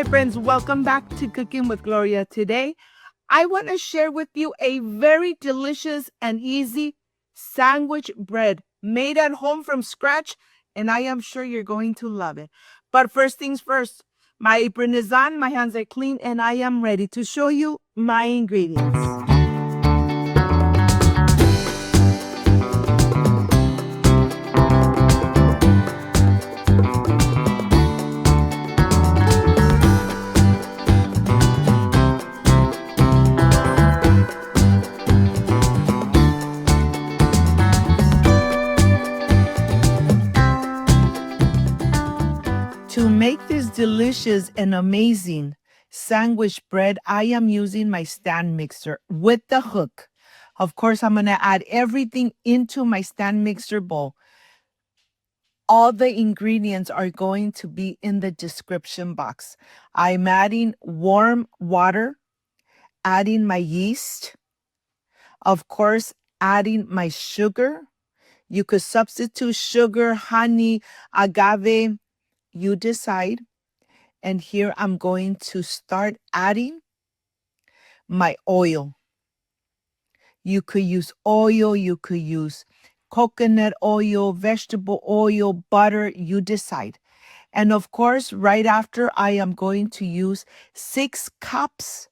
my friends. Welcome back to Cooking with Gloria. Today, I want to share with you a very delicious and easy sandwich bread made at home from scratch, and I am sure you're going to love it. But first things first, my apron is on, my hands are clean, and I am ready to show you my ingredients. To make this delicious and amazing sandwich bread, I am using my stand mixer with the hook. Of course, I'm going to add everything into my stand mixer bowl. All the ingredients are going to be in the description box. I'm adding warm water, adding my yeast, of course, adding my sugar. You could substitute sugar, honey, agave, you decide. And here I'm going to start adding my oil. You could use oil, you could use coconut oil, vegetable oil, butter, you decide. And of course, right after, I am going to use 6 cups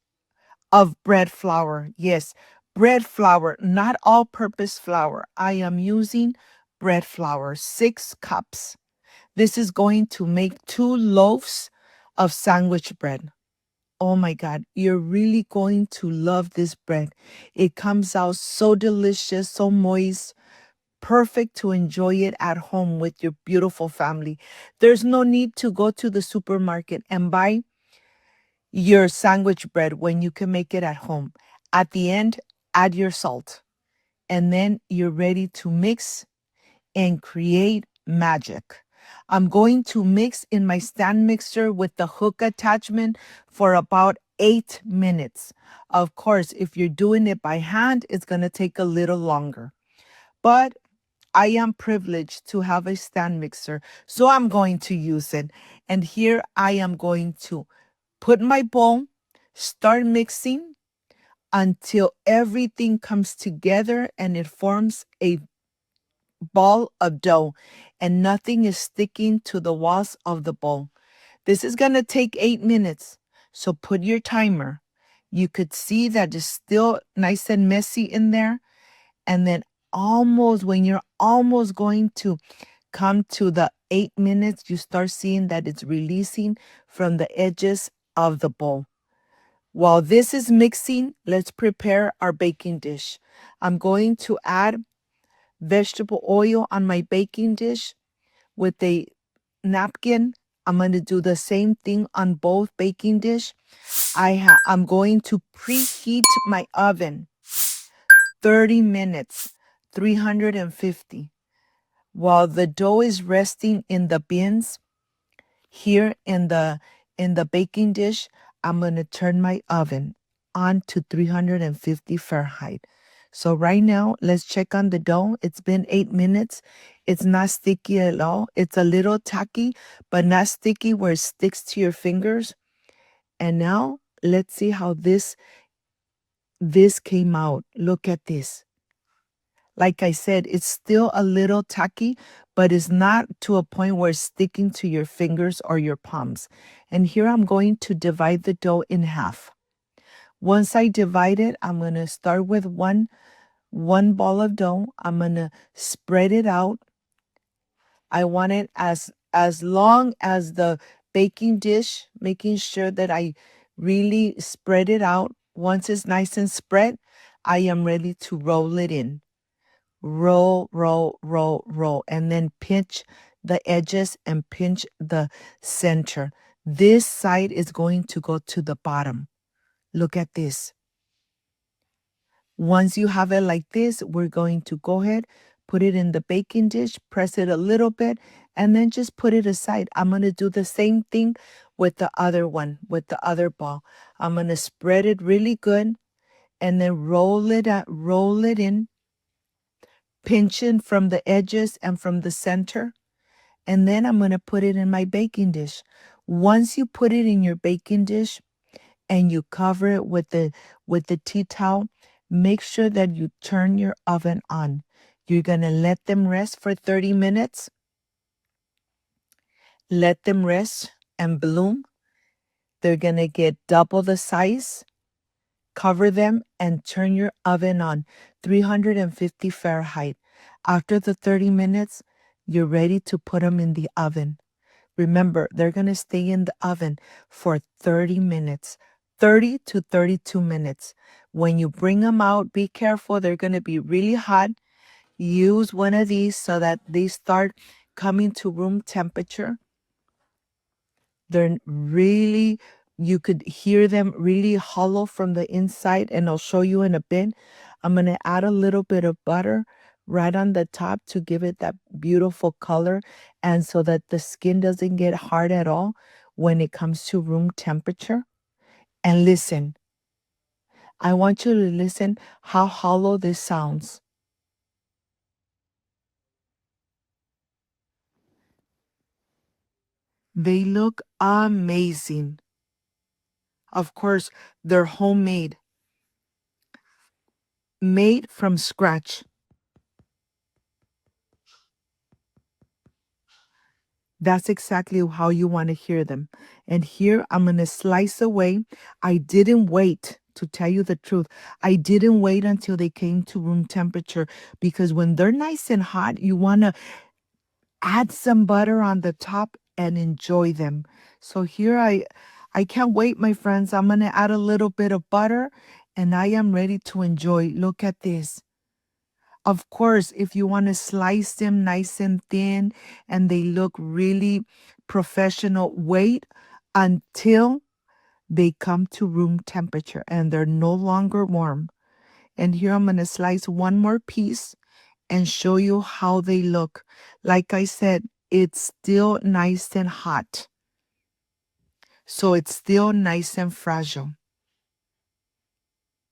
of bread flour. Yes, bread flour, not all-purpose flour. I am using bread flour, 6 cups. This is going to make 2 loaves of sandwich bread. Oh my God, you're really going to love this bread. It comes out so delicious, so moist, perfect to enjoy it at home with your beautiful family. There's no need to go to the supermarket and buy your sandwich bread when you can make it at home. At the end, add your salt, and then you're ready to mix and create magic. I'm going to mix in my stand mixer with the hook attachment for about 8 minutes. Of course, if you're doing it by hand, it's going to take a little longer. But I am privileged to have a stand mixer, so I'm going to use it. And here I am going to put my bowl, start mixing until everything comes together and it forms a ball of dough and nothing is sticking to the walls of the bowl. This is going to take 8 minutes, so put your timer. You could see that it's still nice and messy in there. And then when you're almost going to come to the 8 minutes, you start seeing that it's releasing from the edges of the bowl. While this is mixing, let's prepare our baking dish. I'm going to add vegetable oil on my baking dish with a napkin. I'm going to do the same thing on both baking dish. I'm going to preheat my oven 30 minutes, 350. While the dough is resting in the bins, here in the baking dish, I'm going to turn my oven on to 350 Fahrenheit. So right now, let's check on the dough. It's been 8 minutes. It's not sticky at all. It's a little tacky, but not sticky where it sticks to your fingers. And now let's see how this came out. Look at this. Like I said, it's still a little tacky, but it's not to a point where it's sticking to your fingers or your palms. And here I'm going to divide the dough in half. Once I divide it, I'm going to start with one ball of dough. I'm going to spread it out. I want it as long as the baking dish, making sure that I really spread it out. Once it's nice and spread, I am ready to roll it in. Roll, roll, roll, roll, and then pinch the edges and pinch the center. This side is going to go to the bottom. Look at this. Once you have it like this, we're going to go ahead, put it in the baking dish, press it a little bit, and then just put it aside. I'm going to do the same thing with the other one, with the other ball. I'm going to spread it really good and then roll it in, pinching from the edges and from the center. And then I'm going to put it in my baking dish. Once you put it in your baking dish and you cover it with the tea towel, make sure that you turn your oven on. You're going to let them rest for 30 minutes. Let them rest and bloom. They're going to get double the size. Cover them and turn your oven on 350 Fahrenheit. After the 30 minutes, you're ready to put them in the oven. Remember, they're going to stay in the oven for 30 minutes, 30 to 32 minutes. When you bring them out, be careful. They're going to be really hot. Use one of these so that they start coming to room temperature. They're really, you could hear them really hollow from the inside, and I'll show you in a bit. I'm going to add a little bit of butter right on the top to give it that beautiful color and so that the skin doesn't get hard at all when it comes to room temperature. And listen, I want you to listen how hollow this sounds. They look amazing. Of course, they're homemade, made from scratch. That's exactly how you want to hear them. And here I'm going to slice away. I didn't wait, to tell you the truth. I didn't wait until they came to room temperature because when they're nice and hot, you want to add some butter on the top and enjoy them. So here I can't wait, my friends. I'm going to add a little bit of butter and I am ready to enjoy. Look at this. Of course, if you want to slice them nice and thin and they look really professional, wait until they come to room temperature and they're no longer warm. And here I'm going to slice one more piece and show you how they look. Like I said, it's still nice and hot. So it's still nice and fragile.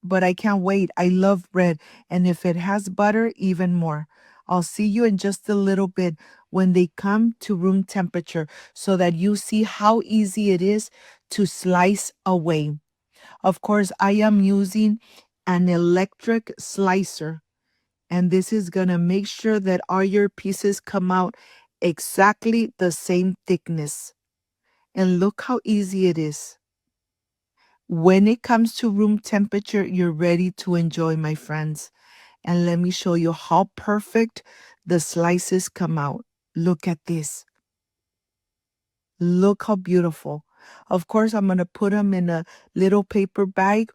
But I can't wait. I love bread. And if it has butter, even more. I'll see you in just a little bit when they come to room temperature so that you see how easy it is to slice away. Of course, I am using an electric slicer, and this is going to make sure that all your pieces come out exactly the same thickness. And look how easy it is. When it comes to room temperature, you're ready to enjoy, my friends. And let me show you how perfect the slices come out. Look at this. Look how beautiful. Of course, I'm going to put them in a little paper bag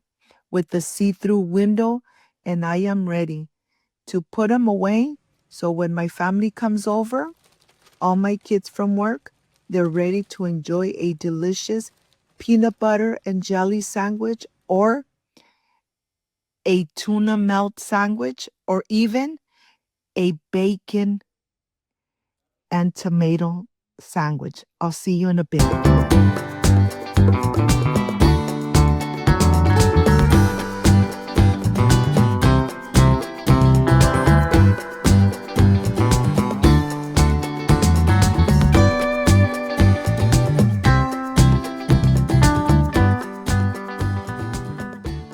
with the see-through window, and I am ready to put them away. So when my family comes over, all my kids from work, they're ready to enjoy a delicious peanut butter and jelly sandwich or a tuna melt sandwich or even a bacon and tomato sandwich. I'll see you in a bit.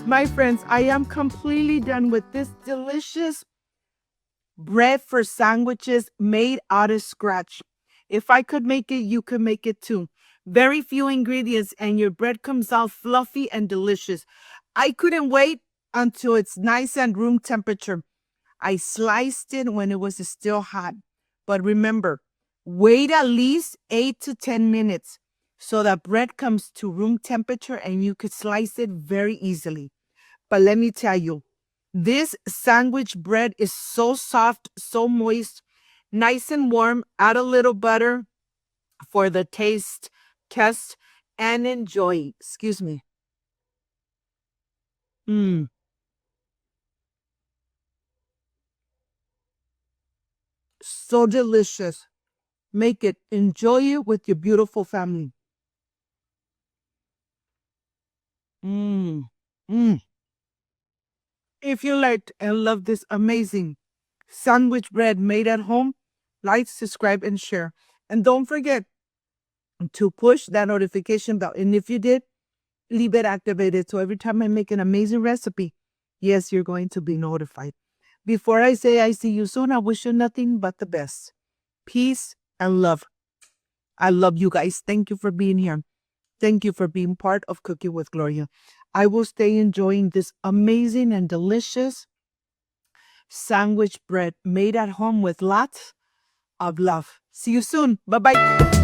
My friends, I am completely done with this delicious bread for sandwiches made out of scratch. If I could make it, you could make it too. Very few ingredients, and your bread comes out fluffy and delicious. I couldn't wait until it's nice and room temperature. I sliced it when it was still hot. But remember, wait at least 8 to 10 minutes so that bread comes to room temperature and you could slice it very easily. But let me tell you, this sandwich bread is so soft, so moist, nice and warm. Add a little butter for the test, and enjoy. Excuse me. Mmm, so delicious. Make it. Enjoy it with your beautiful family. Mmm, mmm. If you liked and love this amazing sandwich bread made at home, like, subscribe, and share. And don't forget, to push that notification bell. And if you did, leave it activated. So every time I make an amazing recipe, yes, you're going to be notified. Before I say I see you soon, I wish you nothing but the best. Peace and love. I love you guys. Thank you for being here. Thank you for being part of Cooking with Gloria. I will stay enjoying this amazing and delicious sandwich bread made at home with lots of love. See you soon. Bye-bye.